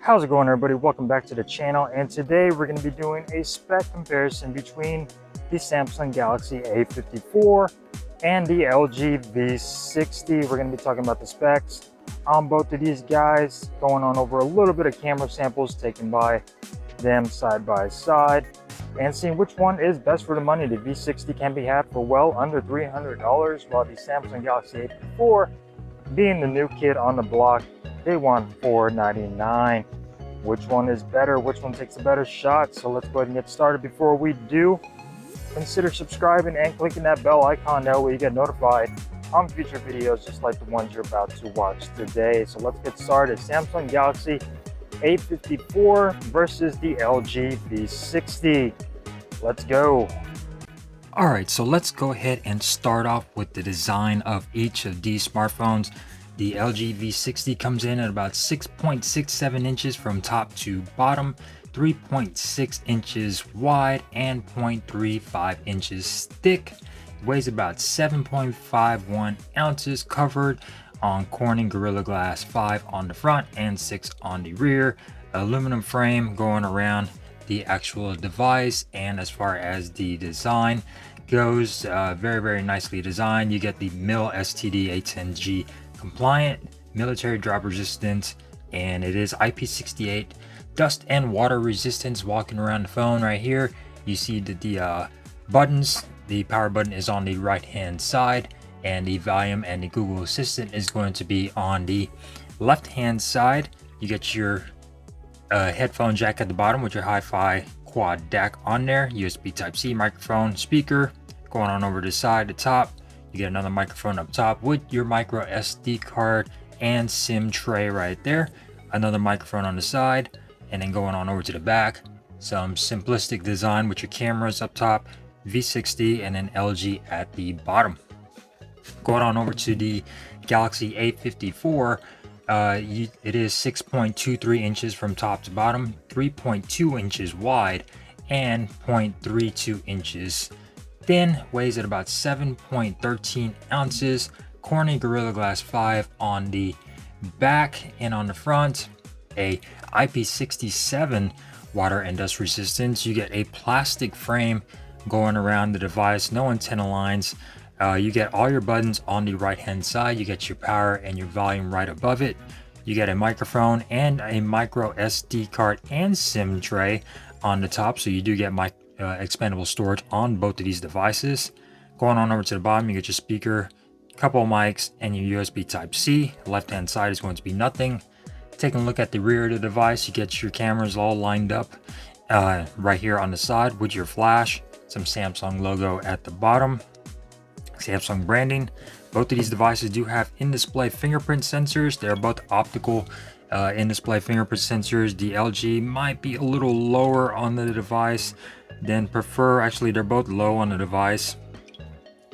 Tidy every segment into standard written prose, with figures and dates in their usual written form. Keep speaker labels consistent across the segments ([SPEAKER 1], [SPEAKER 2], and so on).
[SPEAKER 1] How's it going, everybody? Welcome back to the channel, and today we're going to be doing a spec comparison between the Samsung Galaxy A54 and the LG V60. We're going to be talking about the specs on both of these guys, going on over a little bit of camera samples taken by them side by side, and seeing which one is best for the money. The V60 can be had for well under $300, while the Samsung Galaxy A54, being the new kid on the block, they want $499. Which one is better? Which one takes a better shot? So let's go ahead and get started. Before we do, consider subscribing and clicking that bell icon. That way you get notified on future videos just like the ones you're about to watch today. So let's get started. Samsung Galaxy A54 versus the LG V60. Let's go.
[SPEAKER 2] All right, so let's go ahead and start off with the design of each of these smartphones. The LG V60 comes in at about 6.67 inches from top to bottom, 3.6 inches wide, and 0.35 inches thick. Weighs about 7.51 ounces, covered on Corning Gorilla Glass 5 on the front and 6 on the rear. Aluminum frame going around the actual device, and as far as the design goes, very nicely designed. You get the MIL STD A10G compliant, military drop resistance, and it is IP68 dust and water resistance. Walking around the phone right here, you see that the buttons, the power button is on the right hand side, and the volume and the Google Assistant is going to be on the left hand side. You get your headphone jack at the bottom with your hi-fi quad DAC on there, USB Type-C microphone, speaker. Going on over to the side, the top, you get another microphone up top with your micro SD card and SIM tray right there. Another microphone on the side, and then going on over to the back, some simplistic design with your cameras up top, V60, and then LG at the bottom. Going on over to the Galaxy A54, it is 6.23 inches from top to bottom, 3.2 inches wide, and 0.32 inches thin. Weighs at about 7.13 ounces. Corning Gorilla Glass 5 on the back, and on the front, a IP67 water and dust resistance. You get a plastic frame going around the device, no antenna lines. You get all your buttons on the right hand side. You get your power and your volume right above it. You get a microphone and a micro SD card and SIM tray on the top, so you do get expandable storage on both of these devices. Going on over to the bottom, you get your speaker, couple of mics, and your USB Type-C. Left hand side is going to be nothing. Taking a look at the rear of the device, you get your cameras all lined up right here on the side with your flash, some Samsung logo at the bottom, Samsung branding. Both of these devices do have in-display fingerprint sensors. They're both optical in-display fingerprint sensors. The LG might be a little lower on the device than prefer. Actually, they're both low on the device.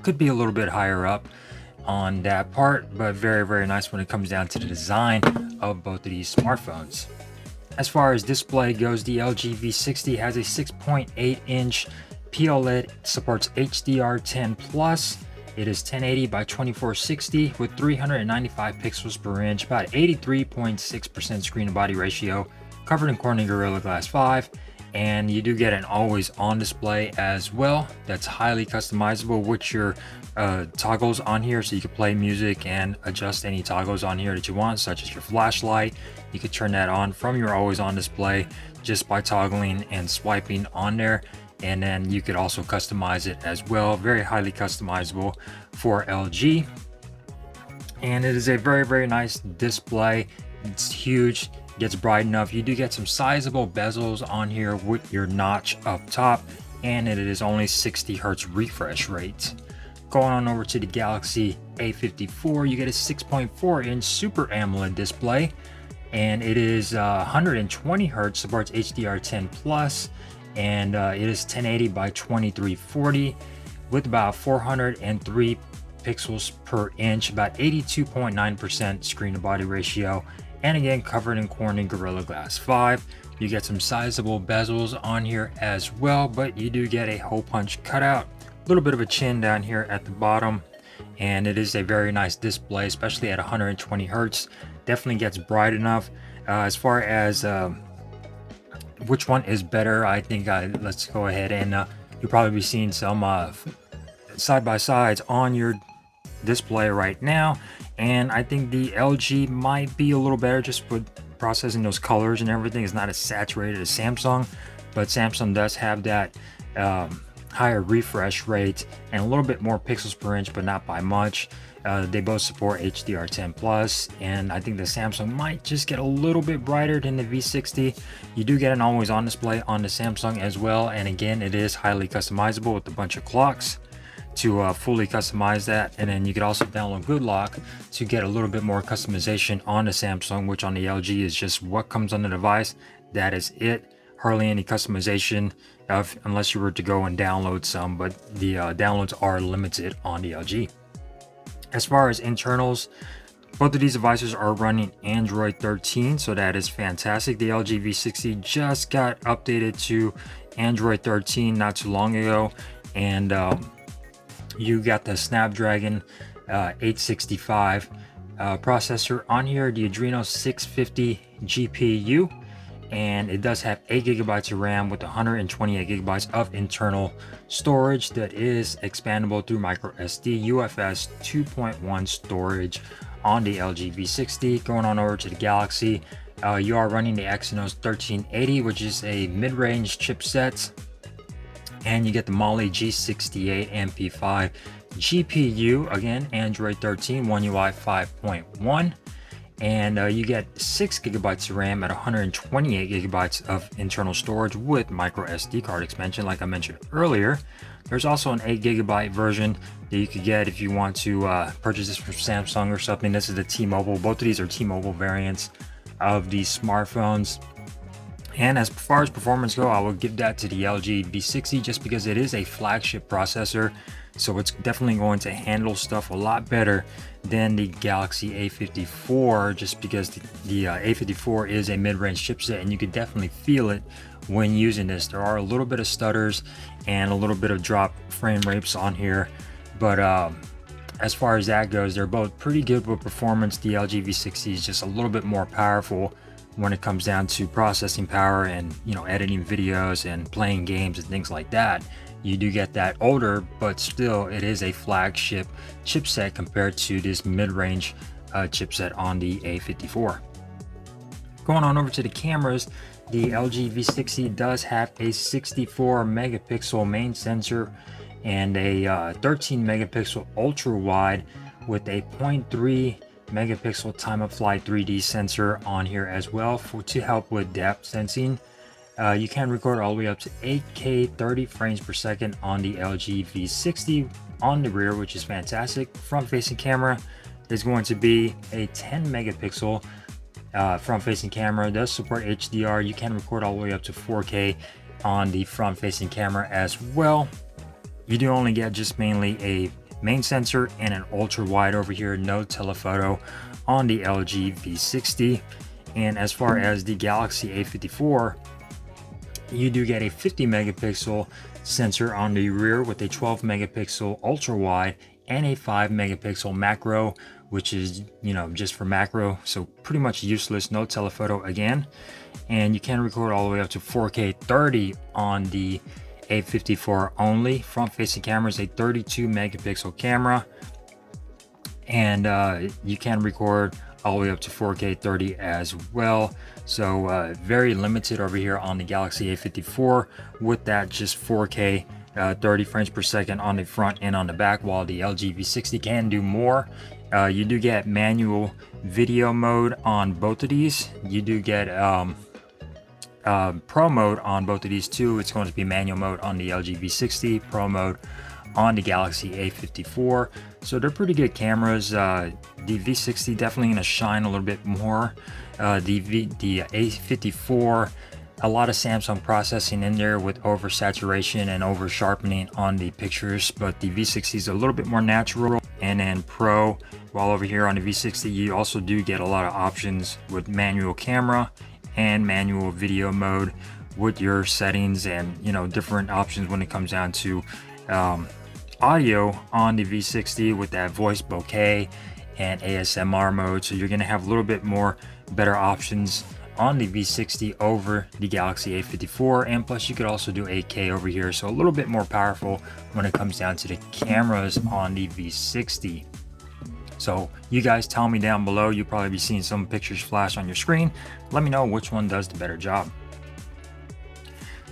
[SPEAKER 2] Could be a little bit higher up on that part, but very nice when it comes down to the design of both of these smartphones. As far as display goes, the LG V60 has a 6.8 inch PLED, supports HDR10 plus. It is 1080 by 2460 with 395 pixels per inch, about 83.6% screen to body ratio, covered in Corning Gorilla Glass 5. And you do get an always on display as well. That's highly customizable with your toggles on here, so you can play music and adjust any toggles on here that you want, such as your flashlight. You could turn that on from your always on display just by toggling and swiping on there. And then you could also customize it as well. Very highly customizable for LG. And it is a very nice display. It's huge, gets bright enough. You do get some sizable bezels on here with your notch up top, and it is only 60 Hz refresh rate. Going on over to the Galaxy A54, you get a 6.4 inch Super AMOLED display, and it is 120 Hz, supports HDR10 plus, and it is 1080 by 2340 with about 403 pixels per inch, about 82.9% screen to body ratio, and again covered in Corning Gorilla Glass 5. You get some sizable bezels on here as well, but you do get a hole punch cutout, a little bit of a chin down here at the bottom, and it is a very nice display, especially at 120 Hz. definitely gets bright enough. As far as which one is better, I think let's go ahead and you'll probably be seeing some side by sides on your display right now, and I think the LG might be a little better just with processing those colors and everything. It's not as saturated as Samsung, but Samsung does have that higher refresh rate and a little bit more pixels per inch, but not by much. They both support HDR10 plus, and I think the Samsung might just get a little bit brighter than the V60. You do get an always on display on the Samsung as well, and again, it is highly customizable with a bunch of clocks to fully customize that. And then you could also download Good Lock to get a little bit more customization on the Samsung, which on the LG is just what comes on the device. That is it. Hardly any customization unless you were to go and download some, but the downloads are limited on the LG. As far as internals, both of these devices are running Android 13, so that is fantastic. The LG V60 just got updated to Android 13 not too long ago, and you got the Snapdragon 865 processor on here, the Adreno 650 GPU, and it does have 8 gigabytes of RAM with 128 gigabytes of internal storage that is expandable through micro SD UFS 2.1 storage on the LG V60. Going on over to the Galaxy, you are running the Exynos 1380, which is a mid-range chipset, and you get the Mali G68 MP5 GPU, again Android 13 One UI 5.1, and you get 6 gigabytes of RAM at 128 gigabytes of internal storage with micro SD card expansion, like I mentioned earlier. There's also an 8 gigabyte version that you could get if you want to purchase this from Samsung or something. This is the T-Mobile. Both of these are T-Mobile variants of these smartphones. And as far as performance go, I will give that to the LG V60 just because it is a flagship processor. So it's definitely going to handle stuff a lot better than the Galaxy A54, just because the A54 is a mid-range chipset, and you could definitely feel it when using this. There are a little bit of stutters and a little bit of drop frame rates on here, but as far as that goes, they're both pretty good with performance. The LG V60 is just a little bit more powerful when it comes down to processing power and, you know, editing videos and playing games and things like that. You do get that older, but still it is a flagship chipset compared to this mid-range chipset on the A54. Going on over to the cameras, the LG V60 does have a 64 megapixel main sensor and a 13 megapixel ultra wide with a 0.3 megapixel time of flight 3D sensor on here as well to help with depth sensing. You can record all the way up to 8K 30 frames per second on the LG V60 on the rear, which is fantastic. Front facing camera is going to be a 10 megapixel front facing camera. It does support HDR. You can record all the way up to 4K on the front facing camera as well. You do only get just mainly a main sensor and an ultra wide over here, no telephoto on the LG V60. And as far as the Galaxy A54, you do get a 50 megapixel sensor on the rear with a 12 megapixel ultra wide and a 5 megapixel macro, which is, you know, just for macro, so pretty much useless, no telephoto again. And you can record all the way up to 4K 30 on the A54 only. Front facing camera is a 32 megapixel camera, and you can record all the way up to 4K 30 as well. So very limited over here on the Galaxy A54 with that just 4K 30 frames per second on the front and on the back, while the LG V60 can do more. You do get manual video mode on both of these. You do get Pro mode on both of these too. It's going to be manual mode on the LG V60, Pro mode on the Galaxy A54. So they're pretty good cameras. The V60 definitely going to shine a little bit more. The A54, a lot of Samsung processing in there with oversaturation and over sharpening on the pictures, but the V60 is a little bit more natural. And then Pro, while over here on the V60 you also do get a lot of options with manual camera and manual video mode with your settings, and, you know, different options when it comes down to audio on the V60 with that voice bokeh and ASMR mode. So you're going to have a little bit more better options on the V60 over the Galaxy A54, and plus you could also do 8K over here, so a little bit more powerful when it comes down to the cameras on the V60. So you guys tell me down below. You'll probably be seeing some pictures flash on your screen. Let me know which one does the better job.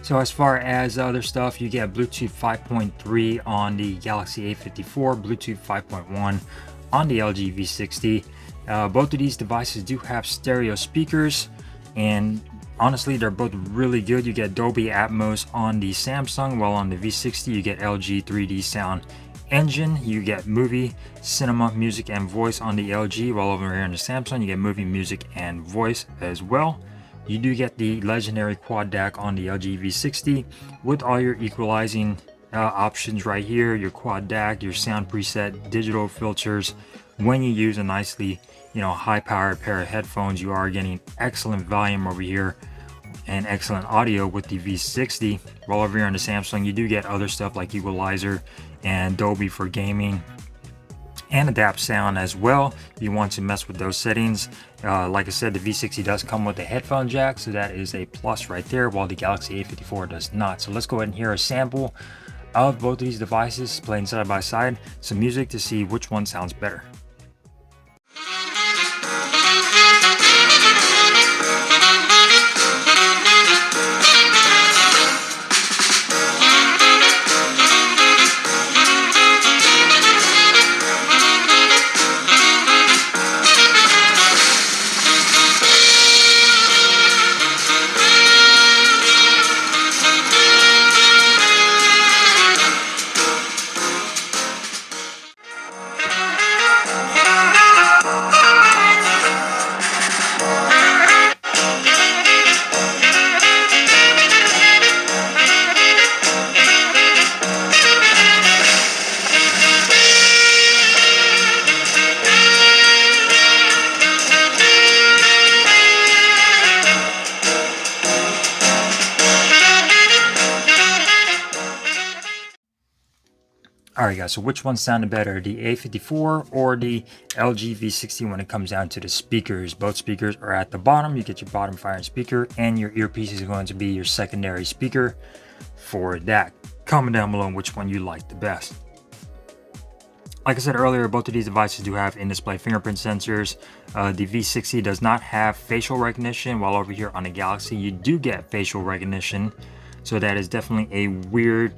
[SPEAKER 2] So as far as other stuff, you get Bluetooth 5.3 on the Galaxy A54, Bluetooth 5.1 on the LG V60. Both of these devices do have stereo speakers, and honestly they're both really good. You get Dolby Atmos on the Samsung, while on the V60 you get LG 3D sound engine. You get movie, cinema, music, and voice on the LG, while over here on the Samsung you get movie, music, and voice as well. You do get the Legendary quad DAC on the LG V60 with all your equalizing options right here, your quad DAC, your sound preset, digital filters. When you use a nicely, high powered pair of headphones, you are getting excellent volume over here and excellent audio with the V60. While over here on the Samsung you do get other stuff like equalizer and Dolby for gaming and adapt sound as well if you want to mess with those settings. Like I said, the V60 does come with a headphone jack, so that is a plus right there, while the Galaxy A54 does not. So let's go ahead and hear a sample of both of these devices playing side by side, some music to see which one sounds better. Alright guys, so which one sounded better, the A54 or the LG V60 when it comes down to the speakers? Both speakers are at the bottom. You get your bottom firing speaker, and your earpiece is going to be your secondary speaker for that. Comment down below which one you like the best. Like I said earlier, both of these devices do have in-display fingerprint sensors. The V60 does not have facial recognition, while over here on the Galaxy you do get facial recognition. So that is definitely a weird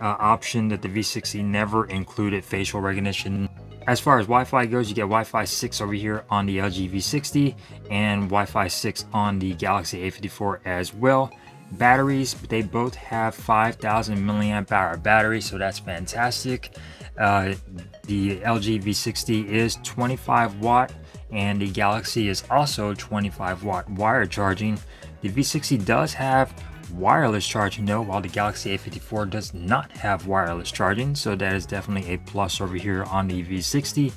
[SPEAKER 2] option that the V60 never included facial recognition. As far as Wi-Fi goes, you get Wi-Fi 6 over here on the LG V60 and Wi-Fi 6 on the Galaxy A54 as well. Batteries, they both have 5,000 milliamp hour battery, so that's fantastic. The LG V60 is 25 watt and the Galaxy is also 25 watt wired charging. The V60 does have wireless charging though, while the Galaxy A54 does not have wireless charging, so that is definitely a plus over here on the V60.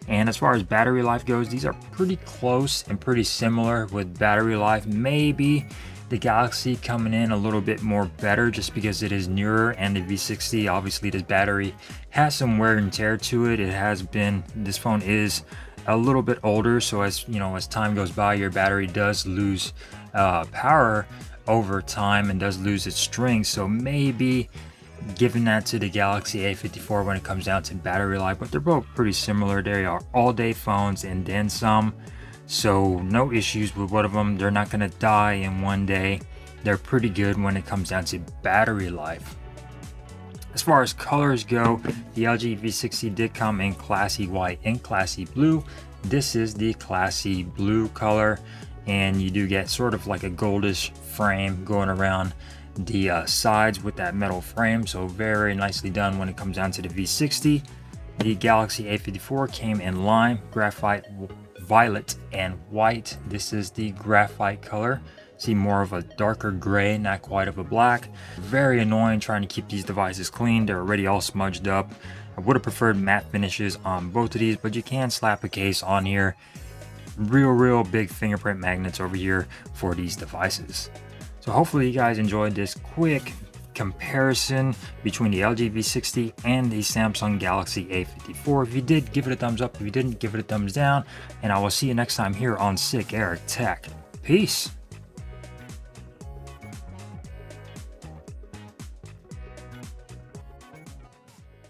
[SPEAKER 2] And as far as battery life goes, these are pretty close and pretty similar with battery life. Maybe the Galaxy coming in a little bit more better just because it is newer, and the V60, obviously this battery has some wear and tear to it. This phone is a little bit older, so as time goes by, your battery does lose power over time and does lose its strength. So maybe giving that to the Galaxy A54 when it comes down to battery life, but they're both pretty similar. They are all-day phones and then some, so no issues with one of them. They're not going to die in one day. They're pretty good when it comes down to battery life. As far as colors go, the LG V60 did come in classy white and classy blue. This is the classy blue color, and you do get sort of like a goldish frame going around the sides with that metal frame, so very nicely done when it comes down to the V60. The Galaxy A54 came in lime, graphite, violet, and white. This is the graphite color. See more of a darker gray, not quite of a black. Very annoying trying to keep these devices clean. They're already all smudged up. I would have preferred matte finishes on both of these, but you can slap a case on here. Real big fingerprint magnets over here for these devices. So hopefully you guys enjoyed this quick comparison between the LG V60 and the Samsung Galaxy A54. If you did, give it a thumbs up. If you didn't, give it a thumbs down. And I will see you next time here on Sick Eric Tech. Peace.